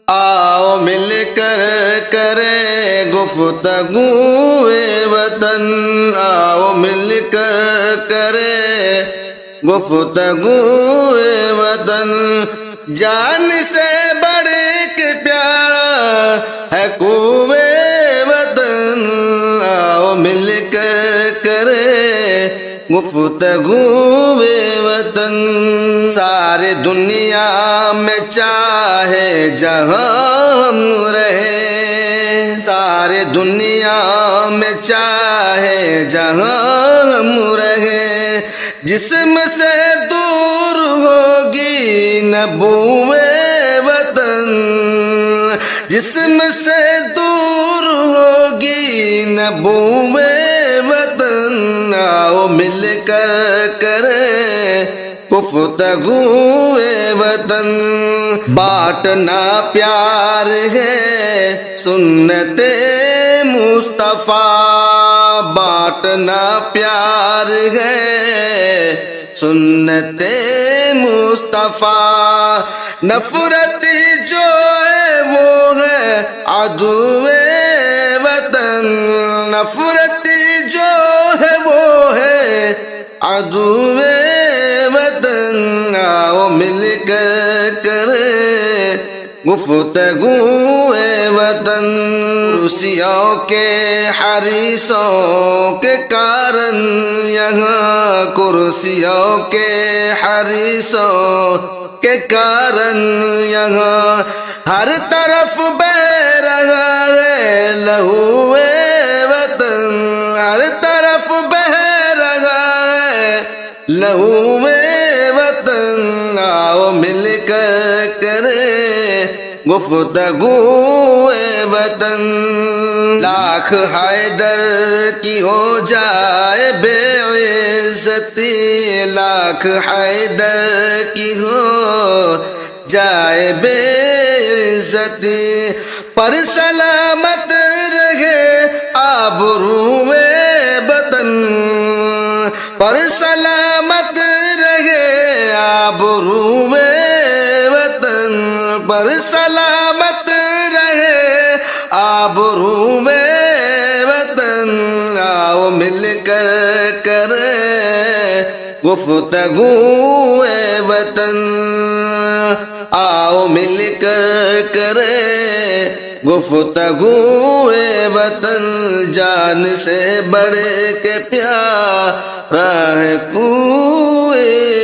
آؤ مل کر کرے گفتگو وطن، آؤ مل کر کرے گفتگو وطن، جان سے بڑھ کے پیارا ہے کوئے وطن، آؤ مل کر کرے گفتگو وطن، سارے دنیا میں چاہے جہاں ہم رہے، سارے دنیا میں چاہے جہاں ہم رہے، جسم سے دور ہوگی نہ بوئے وطن، جسم سے دور ہوگی نہ بوئے وطن، آؤ مل کر کرے گفتگو وطن، بانٹنا پیار ہے سنت مصطفیٰ، بانٹنا پیار ہے سنت مصطفیٰ، نفرت جو ہے وہ ہے عدو وطن، نفرت جو ہے وہ ہے عدو وطن، آؤ مل کر کرے گفتگو وطن، کرسیوں کے حریصوں کے کارن یہاں، کرسیوں کے حریصوں کے کارن یہاں، ہر طرف بہ رہا ہے لہو وطن، ہر طرف بہ رہا ہے لہو وطن، آؤ مل کر کرے گفتگو وطن، لاکھ حیدر کی ہو جائے بے عزتی، لاکھ حیدر کی ہو جائے بے عزتی، پر سلامت رہے آبرو وطن، پر سلامت رہے آبرو وطن، پر سلامت رہے آبرو وطن، آؤ مل کر کرے گفتگو وطن، آؤ مل کر کرے گفتگو وطن، جان سے بڑھ کے پیارا ہے کوئی